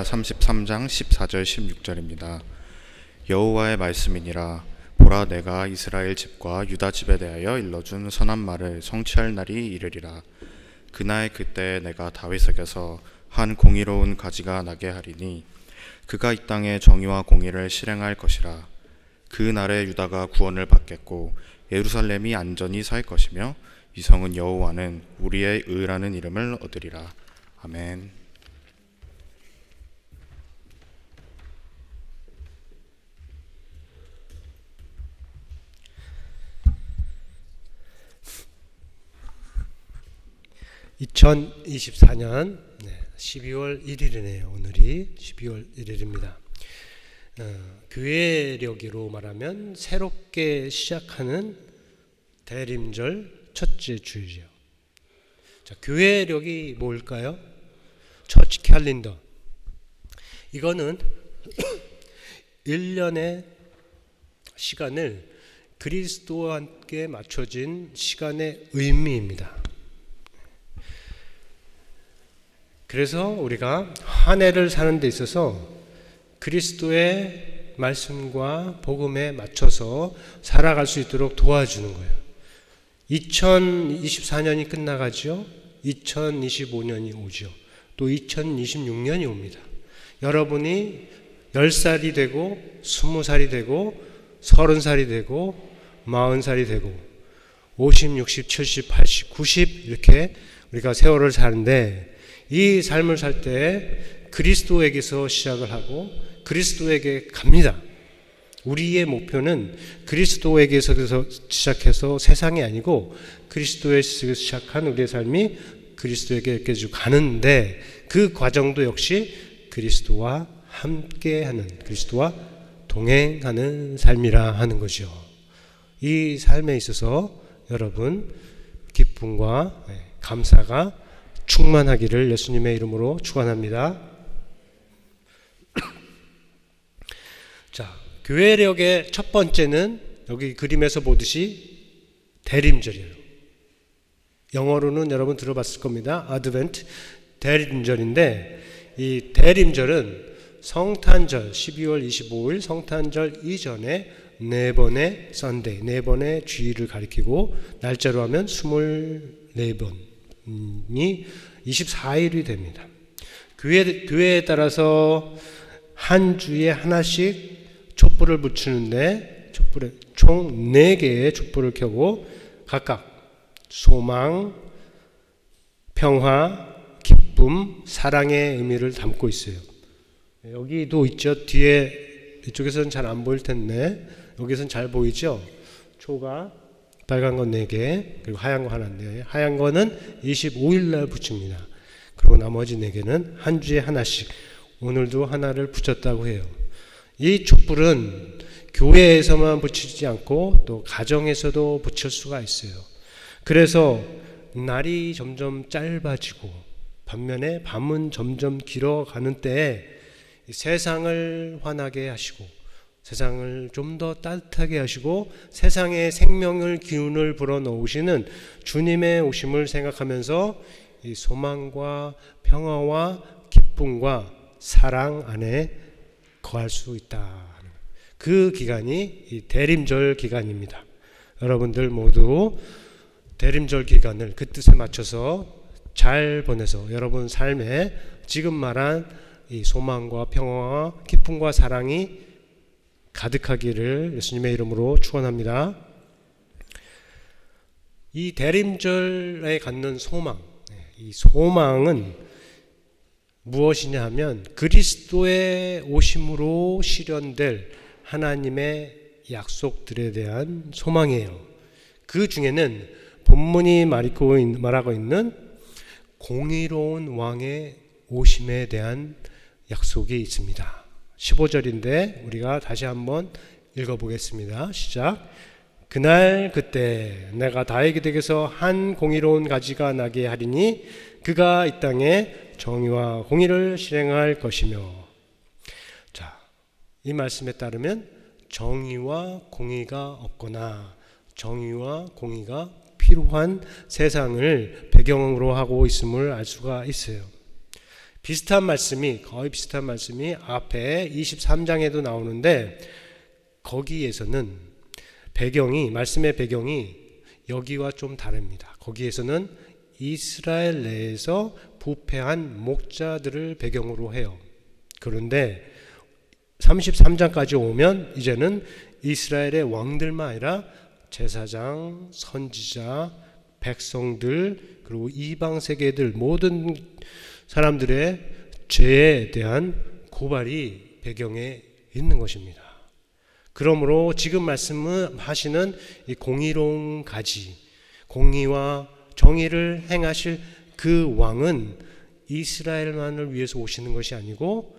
33장 14절 16절입니다. 여호와의 말씀이니라. 보라, 내가 이스라엘 집과 유다 집에 대하여 일러준 선한 말을 성취할 날이 이르리라. 그날 그때 내가 다윗에게서 한 공의로운 가지가 나게 하리니 그가 이 땅에 정의와 공의를 실행할 것이라. 그 날에 유다가 구원을 받겠고 예루살렘이 안전히 살 것이며 이 성은 여호와는 우리의 의라는 이름을 얻으리라. 아멘. (2024년) 12월 1일이네요. 오늘이 12월 1일입니다. 교회력으로 말하면 새롭게 시작하는 대림절 첫째 주일이죠. 자, 교회력이 뭘까요? 처치 캘린더. 이거는 1년의 시간을 그리스도와 함께 맞춰진 시간의 의미입니다. 그래서 우리가 한 해를 사는 데 있어서 그리스도의 말씀과 복음에 맞춰서 살아갈 수 있도록 도와주는 거예요. 2024년이 끝나가죠. 2025년이 오죠. 또 2026년이 옵니다. 여러분이 10살이 되고 20살이 되고 30살이 되고 40살이 되고 50, 60, 70, 80, 90 이렇게 우리가 세월을 사는데 이 삶을 살 때 그리스도에게서 시작을 하고 그리스도에게 갑니다. 우리의 목표는 그리스도에게서 시작해서 세상이 아니고 그리스도에서 시작한 우리의 삶이 그리스도에게 계속 가는데 그 과정도 역시 그리스도와 함께하는, 그리스도와 동행하는 삶이라 하는 거죠. 이 삶에 있어서 여러분 기쁨과 감사가 충만하기를 예수님의 이름으로 축원합니다. 자, 교회력의 첫 번째는 여기 그림에서 보듯이 대림절이에요. 영어로는 여러분 들어봤을 겁니다. 아드벤트 대림절인데 이 대림절은 성탄절 12월 25일 성탄절 이전에 4번의 썬데이, 4번의 주일을 가리키고 날짜로 하면 24번 이 24일이 됩니다. 교회에 따라서 한 주에 하나씩 촛불을 붙이는데 촛불에 총 4개의 촛불을 켜고 각각 소망, 평화, 기쁨, 사랑의 의미를 담고 있어요. 여기도 있죠. 뒤에 이쪽에서는 잘 안 보일 텐데 여기서는 잘 보이죠. 초가 빨간 건 4개, 그리고 하얀 거 하나인데 하얀 거는 25일 날 붙입니다. 그리고 나머지 4개는 한 주에 하나씩, 오늘도 하나를 붙였다고 해요. 이 촛불은 교회에서만 붙이지 않고 또 가정에서도 붙일 수가 있어요. 그래서 날이 점점 짧아지고 반면에 밤은 점점 길어가는 때에 세상을 환하게 하시고 세상을 좀 더 따뜻하게 하시고 세상에 생명을 기운을 불어넣으시는 주님의 오심을 생각하면서 이 소망과 평화와 기쁨과 사랑 안에 거할 수 있다. 그 기간이 이 대림절 기간입니다. 여러분들 모두 대림절 기간을 그 뜻에 맞춰서 잘 보내서 여러분 삶에 지금 말한 이 소망과 평화와 기쁨과 사랑이 가득하기를 예수님의 이름으로 축원합니다. 이 대림절에 갖는 소망, 이 소망은 무엇이냐 하면 그리스도의 오심으로 실현될 하나님의 약속들에 대한 소망이에요. 그 중에는 본문이 말하고 있는 공의로운 왕의 오심에 대한 약속이 있습니다. 15절인데 우리가 다시 한번 읽어보겠습니다. 시작. 그날 그때 내가 다윗에게서 한 공의로운 가지가 나게 하리니 그가 이 땅에 정의와 공의를 실행할 것이며. 자, 이 말씀에 따르면 정의와 공의가 없거나 정의와 공의가 필요한 세상을 배경으로 하고 있음을 알 수가 있어요. 비슷한 말씀이 거의 비슷한 말씀이 앞에 23장에도 나오는데 거기에서는 배경이 말씀의 배경이 여기와 좀 다릅니다. 거기에서는 이스라엘 내에서 부패한 목자들을 배경으로 해요. 그런데 33장까지 오면 이제는 이스라엘의 왕들만 아니라 제사장, 선지자, 백성들 그리고 이방 세계들 모든 사람들의 죄에 대한 고발이 배경에 있는 것입니다. 그러므로 지금 말씀하시는 이 공의로운 가지, 공의와 정의를 행하실 그 왕은 이스라엘만을 위해서 오시는 것이 아니고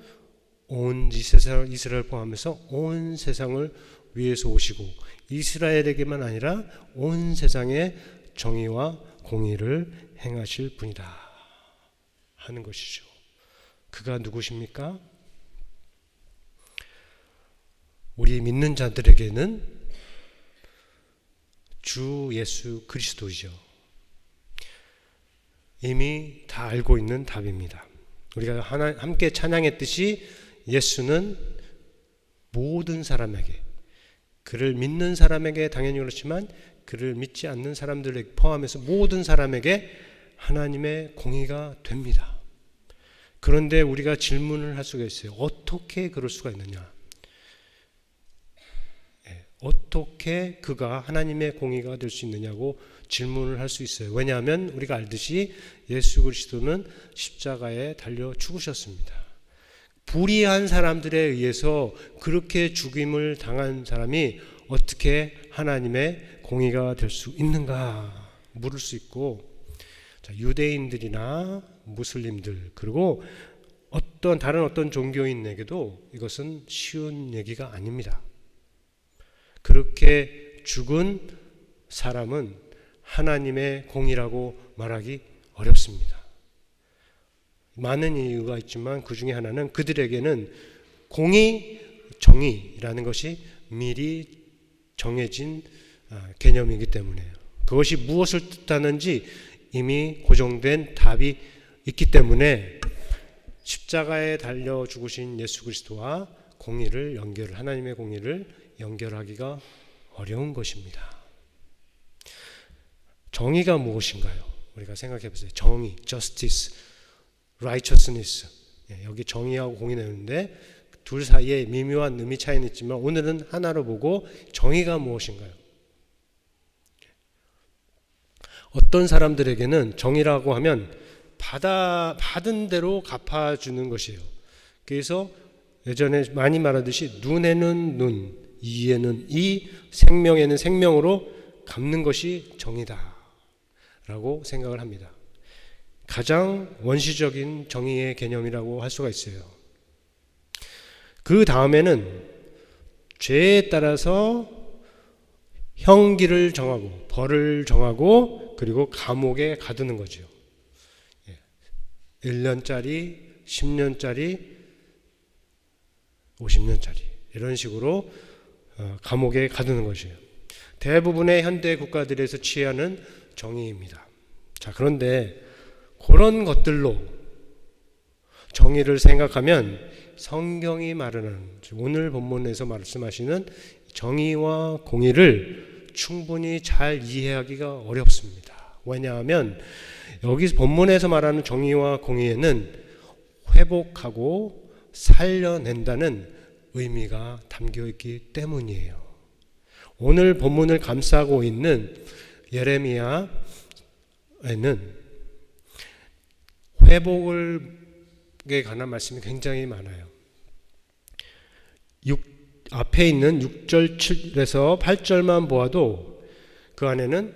온 이스라엘 포함해서 온 세상을 위해서 오시고 이스라엘에게만 아니라 온 세상에 정의와 공의를 행하실 분이다 하는 것이죠. 그가 누구십니까? 우리 믿는 자들에게는 주 예수 그리스도이죠. 이미 다 알고 있는 답입니다. 우리가 함께 찬양했듯이 예수는 모든 사람에게, 그를 믿는 사람에게 당연히 그렇지만 그를 믿지 않는 사람들을 포함해서 모든 사람에게 하나님의 공의가 됩니다. 그런데 우리가 질문을 할 수가 있어요. 어떻게 그럴 수가 있느냐? 어떻게 그가 하나님의 공의가 될 수 있느냐고 질문을 할 수 있어요. 왜냐하면 우리가 알듯이 예수 그리스도는 십자가에 달려 죽으셨습니다. 불의한 사람들에 의해서 그렇게 죽임을 당한 사람이 어떻게 하나님의 공의가 될 수 있는가 물을 수 있고, 유대인들이나 무슬림들 그리고 다른 어떤 종교인에게도 이것은 쉬운 얘기가 아닙니다. 그렇게 죽은 사람은 하나님의 공의라고 말하기 어렵습니다. 많은 이유가 있지만 그 중에 하나는 그들에게는 공의, 정의라는 것이 미리 정해진 개념이기 때문에요. 그것이 무엇을 뜻하는지 이미 고정된 답이 있기 때문에 십자가에 달려 죽으신 예수 그리스도와 공의를 하나님의 공의를 연결하기가 어려운 것입니다. 정의가 무엇인가요? 우리가 생각해 보세요. 정의, justice, righteousness. 여기 정의하고 공의 나오는데 둘 사이에 미묘한 의미 차이는 있지만 오늘은 하나로 보고 정의가 무엇인가요? 어떤 사람들에게는 정의라고 하면 받은 대로 갚아주는 것이에요. 그래서 예전에 많이 말하듯이 눈에는 눈, 이에는 이, 생명에는 생명으로 갚는 것이 정의다 라고 생각을 합니다. 가장 원시적인 정의의 개념이라고 할 수가 있어요. 그 다음에는 죄에 따라서 형기를 정하고 벌을 정하고 그리고 감옥에 가두는 거죠. 1년짜리, 10년짜리, 50년짜리 이런 식으로 감옥에 가두는 것이에요. 대부분의 현대 국가들에서 취하는 정의입니다. 자, 그런데 그런 것들로 정의를 생각하면 성경이 말하는 오늘 본문에서 말씀하시는 정의와 공의를 충분히 잘 이해하기가 어렵습니다. 왜냐하면 여기 본문에서 말하는 정의와 공의에는 회복하고 살려낸다는 의미가 담겨 있기 때문이에요. 오늘 본문을 감싸고 있는 예레미야에는 회복에 관한 말씀이 굉장히 많아요. 앞에 있는 6절 7에서 8절만 보아도 그 안에는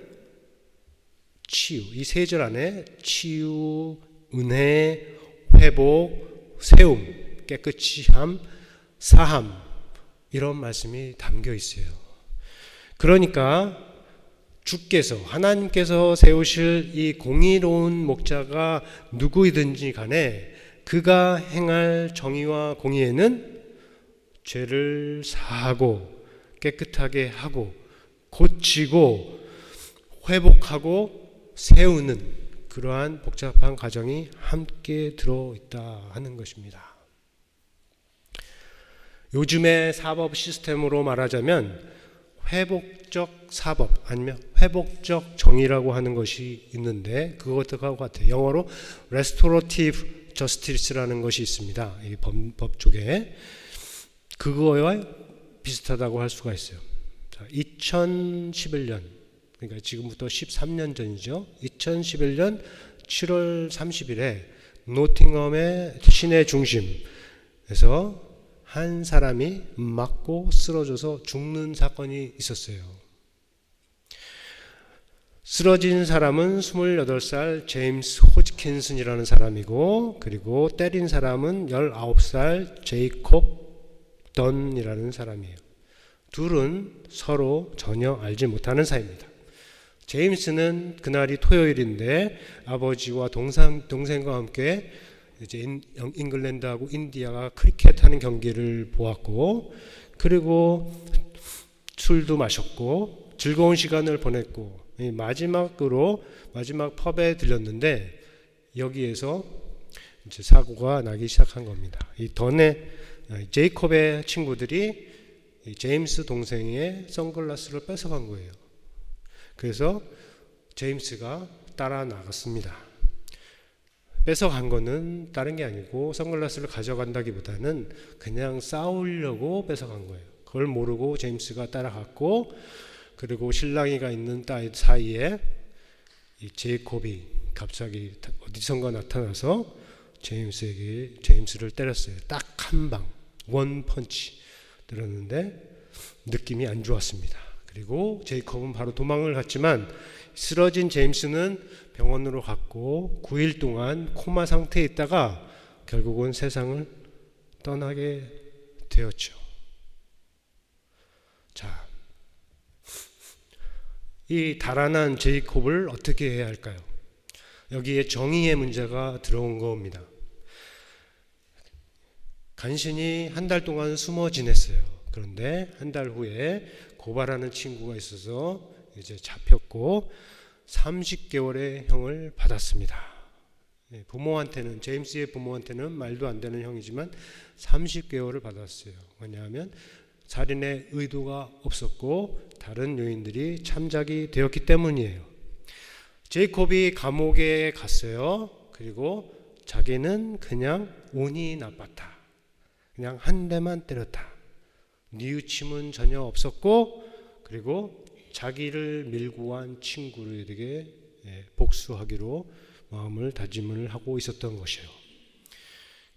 치유, 이 세 절 안에 치유, 은혜, 회복, 세움, 깨끗이 함, 사함 이런 말씀이 담겨 있어요. 그러니까 주께서 하나님께서 세우실 이 공의로운 목자가 누구이든지 간에 그가 행할 정의와 공의에는 죄를 사하고 깨끗하게 하고 고치고 회복하고 세우는 그러한 복잡한 과정이 함께 들어있다 하는 것입니다. 요즘의 사법 시스템으로 말하자면 회복적 사법 아니면 회복적 정의라고 하는 것이 있는데 그것과 같아요. 영어로 restorative justice라는 것이 있습니다. 이 법 쪽에 그거와 비슷하다고 할 수가 있어요. 자, 2011년 그러니까 지금부터 13년 전이죠. 2011년 7월 30일에 노팅엄의 시내 중심에서 한 사람이 맞고 쓰러져서 죽는 사건이 있었어요. 쓰러진 사람은 28살 제임스 호지킨슨이라는 사람이고 그리고 때린 사람은 19살 제이콥 던이라는 사람이에요. 둘은 서로 전혀 알지 못하는 사이입니다. 제임스는 그날이 토요일인데 아버지와 동생과 함께 이제 잉글랜드하고 인디아가 크리켓 하는 경기를 보았고 그리고 술도 마셨고 즐거운 시간을 보냈고 마지막 펍에 들렸는데 여기에서 이제 사고가 나기 시작한 겁니다. 이 제이콥의 친구들이 제임스 동생의 선글라스를 뺏어간 거예요. 그래서 제임스가 따라 나갔습니다. 뺏어간 거는 다른 게 아니고 선글라스를 가져간다기보다는 그냥 싸우려고 뺏어간 거예요. 그걸 모르고 제임스가 따라갔고 그리고 신랑이가 있는 딸 사이에 이 제이콥이 갑자기 어디선가 나타나서 제임스를 때렸어요. 딱 한 방, 원 펀치 때렸는데 느낌이 안 좋았습니다. 그리고 제이콥은 바로 도망을 갔지만 쓰러진 제임스는 병원으로 갔고 9일 동안 코마 상태에 있다가 결국은 세상을 떠나게 되었죠. 자, 이 달아난 제이콥을 어떻게 해야 할까요? 여기에 정의의 문제가 들어온 겁니다. 간신히 한 달 동안 숨어 지냈어요. 그런데 한 달 후에 고발하는 친구가 있어서 이제 잡혔고 30개월의 형을 받았습니다. 부모한테는 제임스의 부모한테는 말도 안 되는 형이지만 30개월을 받았어요. 왜냐하면 살인의 의도가 없었고 다른 요인들이 참작이 되었기 때문이에요. 제이콥이 감옥에 갔어요. 그리고 자기는 그냥 운이 나빴다. 그냥 한 대만 때렸다. 뉘우침은 전혀 없었고 그리고 자기를 밀고 간 친구들에게 복수하기로 마음을 다짐을 하고 있었던 것이에요.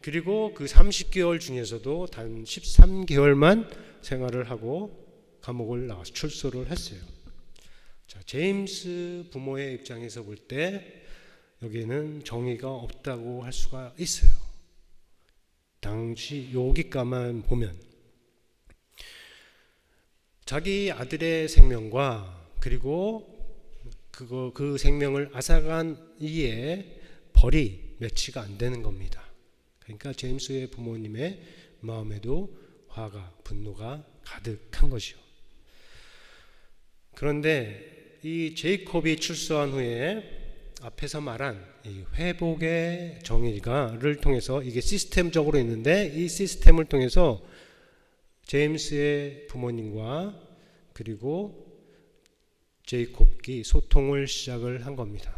그리고 그 30개월 중에서도 단 13개월만 생활을 하고 감옥을 나와서 출소를 했어요. 자, 제임스 부모의 입장에서 볼 때 여기에는 정의가 없다고 할 수가 있어요. 당시 여기까만 보면 자기 아들의 생명과 그리고 그 생명을 앗아간 이의 벌이 매치가 안 되는 겁니다. 그러니까 제임스의 부모님의 마음에도 화가 분노가 가득한 것이요. 그런데 이 제이콥이 출소한 후에 앞에서 말한 이 회복의 정의를 통해서 이게 시스템적으로 있는데 이 시스템을 통해서 제임스의 부모님과 그리고 제이콥이 소통을 시작을 한 겁니다.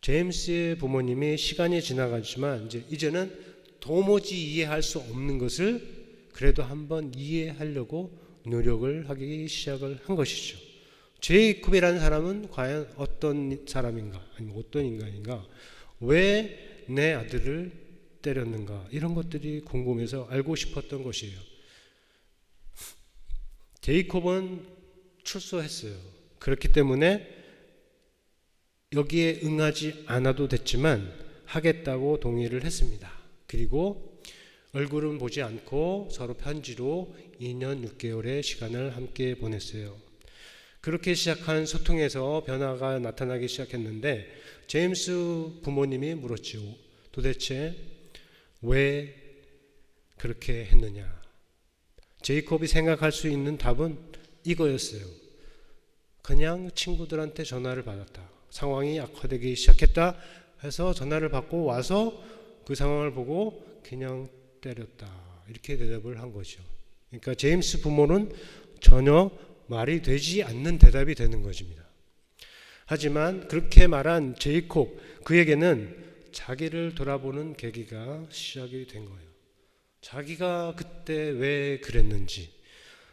제임스의 부모님이 시간이 지나갔지만 이제는 도무지 이해할 수 없는 것을 그래도 한번 이해하려고 노력을 하기 시작을 한 것이죠. 제이콥이라는 사람은 과연 어떤 사람인가 아니면 어떤 인간인가, 왜 내 아들을 때렸는가, 이런 것들이 궁금해서 알고 싶었던 것이에요. 제이콥은 출소했어요. 그렇기 때문에 여기에 응하지 않아도 됐지만 하겠다고 동의를 했습니다. 그리고 얼굴은 보지 않고 서로 편지로 2년 6개월의 시간을 함께 보냈어요. 그렇게 시작한 소통에서 변화가 나타나기 시작했는데 제임스 부모님이 물었죠. 도대체 왜 그렇게 했느냐? 제이콥이 생각할 수 있는 답은 이거였어요. 그냥 친구들한테 전화를 받았다. 상황이 악화되기 시작했다 해서 전화를 받고 와서 그 상황을 보고 그냥 때렸다, 이렇게 대답을 한 거죠. 그러니까 제임스 부모는 전혀 말이 되지 않는 대답이 되는 것입니다. 하지만 그렇게 말한 제이콥, 그에게는 자기를 돌아보는 계기가 시작이 된 거예요. 자기가 그때 왜 그랬는지,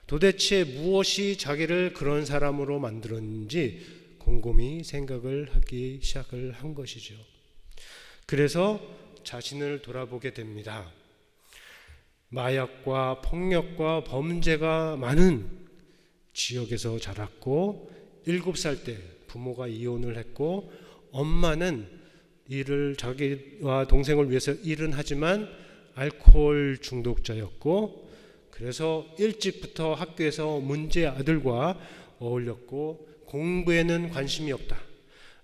도대체 무엇이 자기를 그런 사람으로 만들었는지 곰곰이 생각을 하기 시작을 한 것이죠. 그래서 자신을 돌아보게 됩니다. 마약과 폭력과 범죄가 많은 지역에서 자랐고 7살 때 부모가 이혼을 했고 엄마는 자기와 동생을 위해서 일은 하지만 알코올 중독자였고, 그래서 일찍부터 학교에서 문제 아들과 어울렸고 공부에는 관심이 없다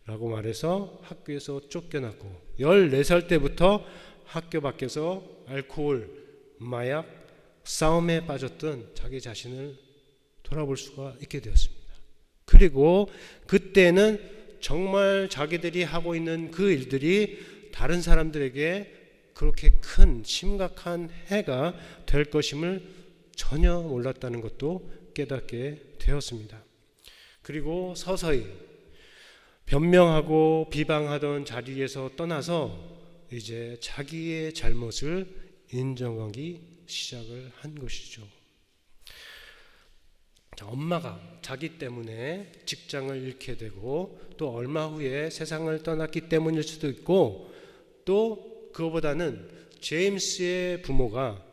라고 말해서 학교에서 쫓겨났고 14살 때부터 학교 밖에서 알코올, 마약, 싸움에 빠졌던 자기 자신을 돌아볼 수가 있게 되었습니다. 그리고 그때는 정말 자기들이 하고 있는 그 일들이 다른 사람들에게 그렇게 큰 심각한 해가 될 것임을 전혀 몰랐다는 것도 깨닫게 되었습니다. 그리고 서서히 변명하고 비방하던 자리에서 떠나서 이제 자기의 잘못을 인정하기 시작을 한 것이죠. 엄마가 자기 때문에 직장을 잃게 되고 또 얼마 후에 세상을 떠났기 때문일 수도 있고, 또 그거보다는 제임스의 부모가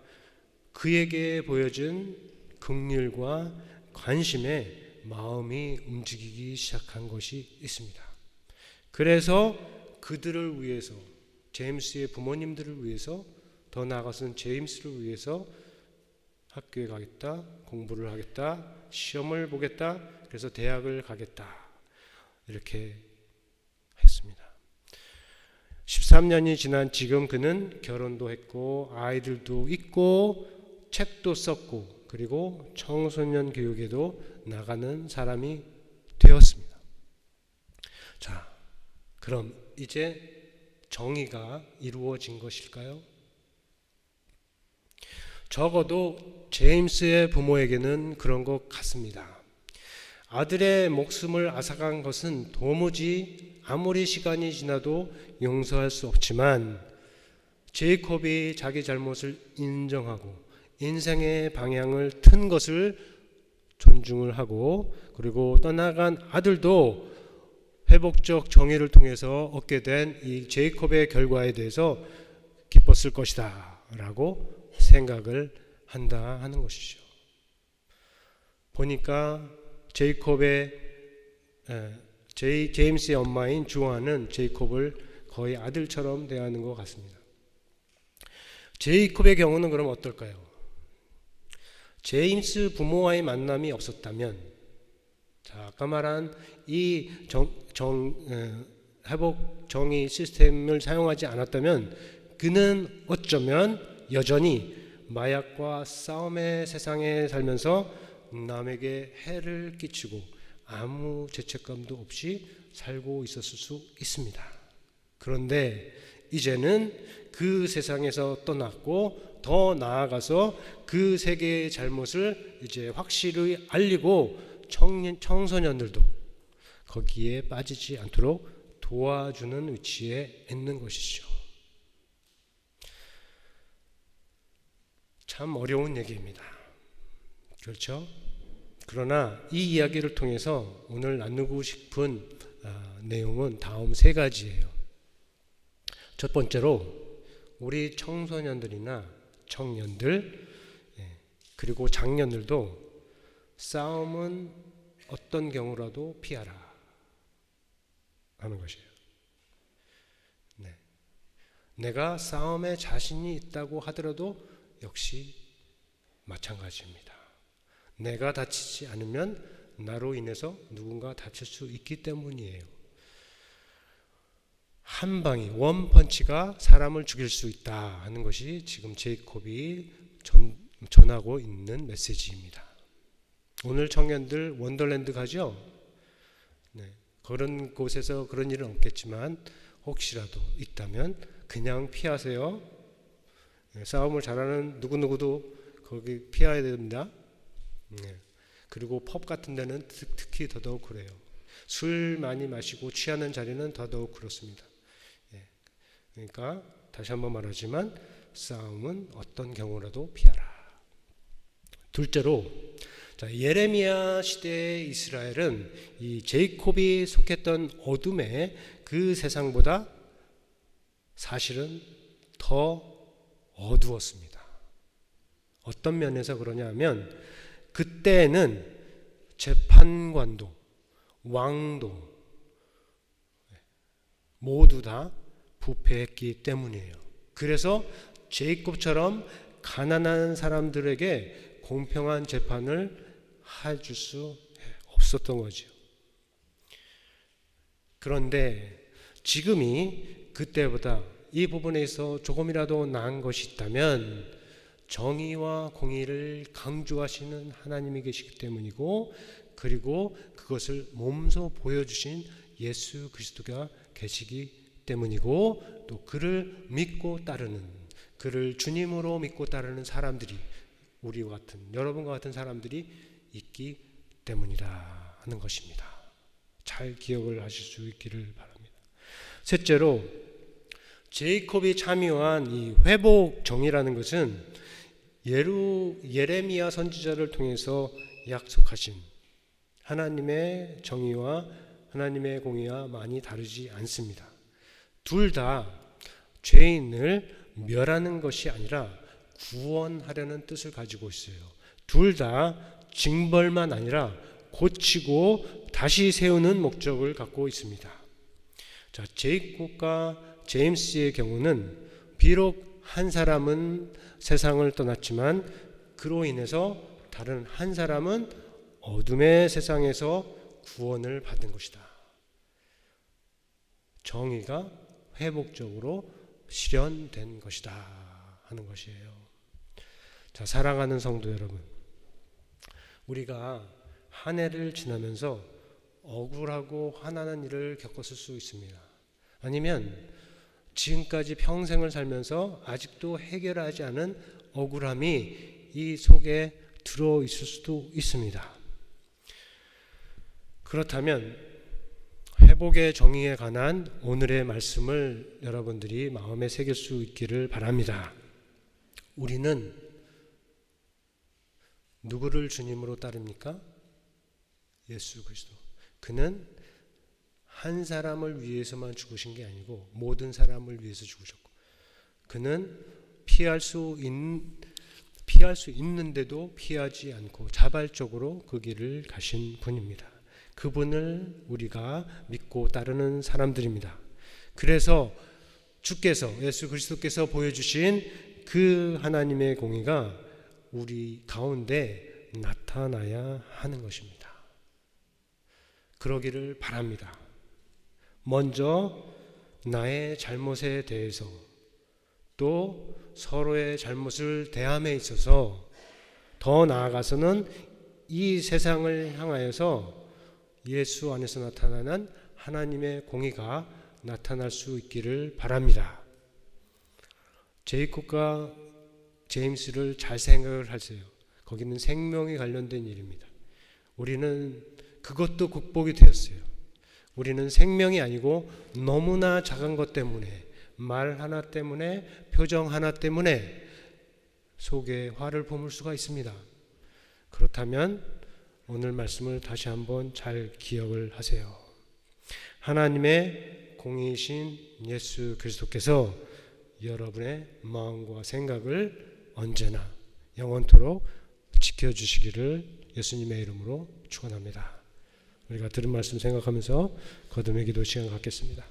그에게 보여준 긍휼과 관심에 마음이 움직이기 시작한 것이 있습니다. 그래서 그들을 위해서, 제임스의 부모님들을 위해서, 더 나아가서는 제임스를 위해서 학교에 가겠다, 공부를 하겠다, 시험을 보겠다, 그래서 대학을 가겠다, 이렇게 했습니다. 13년이 지난 지금 그는 결혼도 했고 아이들도 있고 책도 썼고 그리고 청소년 교육에도 나가는 사람이 되었습니다. 자, 그럼 이제 정의가 이루어진 것일까요? 적어도 제임스의 부모에게는 그런 것 같습니다. 아들의 목숨을 앗아간 것은 도무지 아무리 시간이 지나도 용서할 수 없지만 제이콥이 자기 잘못을 인정하고 인생의 방향을 튼 것을 존중을 하고, 그리고 떠나간 아들도 회복적 정의를 통해서 얻게 된 이 제이콥의 결과에 대해서 기뻤을 것이다 라고 생각을 한다 하는 것이죠. 보니까 제임스의 엄마인 주아는 제이콥을 거의 아들처럼 대하는 것 같습니다. 제이콥의 경우는 그럼 어떨까요? 제임스 부모와의 만남이 없었다면, 자, 아까 말한 이 회복 정의 시스템을 사용하지 않았다면 그는 어쩌면 여전히 마약과 싸움의 세상에 살면서 남에게 해를 끼치고 아무 죄책감도 없이 살고 있었을 수 있습니다. 그런데 이제는 그 세상에서 떠났고 더 나아가서 그 세계의 잘못을 이제 확실히 알리고 청소년들도 거기에 빠지지 않도록 도와주는 위치에 있는 것이죠. 참 어려운 얘기입니다. 그렇죠? 그러나 이 이야기를 통해서 오늘 나누고 싶은 내용은 다음 3가지예요. 첫 번째로 우리 청소년들이나 청년들 그리고 장년들도 싸움은 어떤 경우라도 피하라 하는 것이에요. 네. 내가 싸움에 자신이 있다고 하더라도 역시 마찬가지입니다. 내가 다치지 않으면 나로 인해서 누군가 다칠 수 있기 때문이에요. 한 방이, 원펀치가 사람을 죽일 수 있다 하는 것이 지금 제이콥이 전하고 있는 메시지입니다. 오늘 청년들 원더랜드 가죠? 네. 그런 곳에서 그런 일은 없겠지만 혹시라도 있다면 그냥 피하세요. 싸움을 잘하는 누구누구도 거기 피해야 됩니다. 그리고 펍 같은 데는 특히 더더욱 그래요. 술 많이 마시고 취하는 자리는 더더욱 그렇습니다. 그러니까 다시 한번 말하지만 싸움은 어떤 경우라도 피하라. 둘째로, 예레미야 시대의 이스라엘은 이 제이콥이 속했던 어둠의 그 세상보다 사실은 더 어두웠습니다. 어떤 면에서 그러냐 하면 그때는 재판관도 왕도 모두 다 부패했기 때문이에요. 그래서 제이콥처럼 가난한 사람들에게 공평한 재판을 해줄 수 없었던 거죠. 그런데 지금이 그때보다 이 부분에서 조금이라도 나은 것이 있다면 정의와 공의를 강조하시는 하나님이 계시기 때문이고, 그리고 그것을 몸소 보여주신 예수 그리스도가 계시기 때문이고, 또 그를 믿고 따르는, 그를 주님으로 믿고 따르는 사람들이, 우리와 같은, 여러분과 같은 사람들이 있기 때문이라 하는 것입니다. 잘 기억을 하실 수 있기를 바랍니다. 셋째로, 제이콥이 참여한 이 회복 정의라는 것은 예레미야 선지자를 통해서 약속하신 하나님의 정의와 하나님의 공의와 많이 다르지 않습니다. 둘 다 죄인을 멸하는 것이 아니라 구원하려는 뜻을 가지고 있어요. 둘 다 징벌만 아니라 고치고 다시 세우는 목적을 갖고 있습니다. 자, 제이콥과 제임스의 경우는 비록 한 사람은 세상을 떠났지만 그로 인해서 다른 한 사람은 어둠의 세상에서 구원을 받은 것이다. 정의가 회복적으로 실현된 것이다 하는 것이에요. 자, 사랑하는 성도 여러분, 우리가 한 해를 지나면서 억울하고 화나는 일을 겪었을 수 있습니다. 아니면 지금까지 평생을 살면서 아직도 해결하지 않은 억울함이 이 속에 들어있을 수도 있습니다. 그렇다면 회복의 정의에 관한 오늘의 말씀을 여러분들이 마음에 새길 수 있기를 바랍니다. 우리는 누구를 주님으로 따릅니까? 예수 그리스도. 그는 한 사람을 위해서만 죽으신 게 아니고 모든 사람을 위해서 죽으셨고, 그는 피할 수 있는데도 피하지 않고 자발적으로 그 길을 가신 분입니다. 그분을 우리가 믿고 따르는 사람들입니다. 그래서 주께서, 예수 그리스도께서 보여주신 그 하나님의 공의가 우리 가운데 나타나야 하는 것입니다. 그러기를 바랍니다. 먼저 나의 잘못에 대해서, 또 서로의 잘못을 대함에 있어서, 더 나아가서는 이 세상을 향하여서 예수 안에서 나타나는 하나님의 공의가 나타날 수 있기를 바랍니다. 제이콥과 제임스를 잘 생각을 하세요. 거기는 생명이 관련된 일입니다. 우리는 그것도 극복이 되었어요. 우리는 생명이 아니고 너무나 작은 것 때문에, 말 하나 때문에, 표정 하나 때문에 속에 화를 품을 수가 있습니다. 그렇다면 오늘 말씀을 다시 한번 잘 기억을 하세요. 하나님의 공의이신 예수 그리스도께서 여러분의 마음과 생각을 언제나 영원토록 지켜주시기를 예수님의 이름으로 축원합니다. 우리가 들은 말씀 생각하면서 거듭의 기도 시간 갖겠습니다.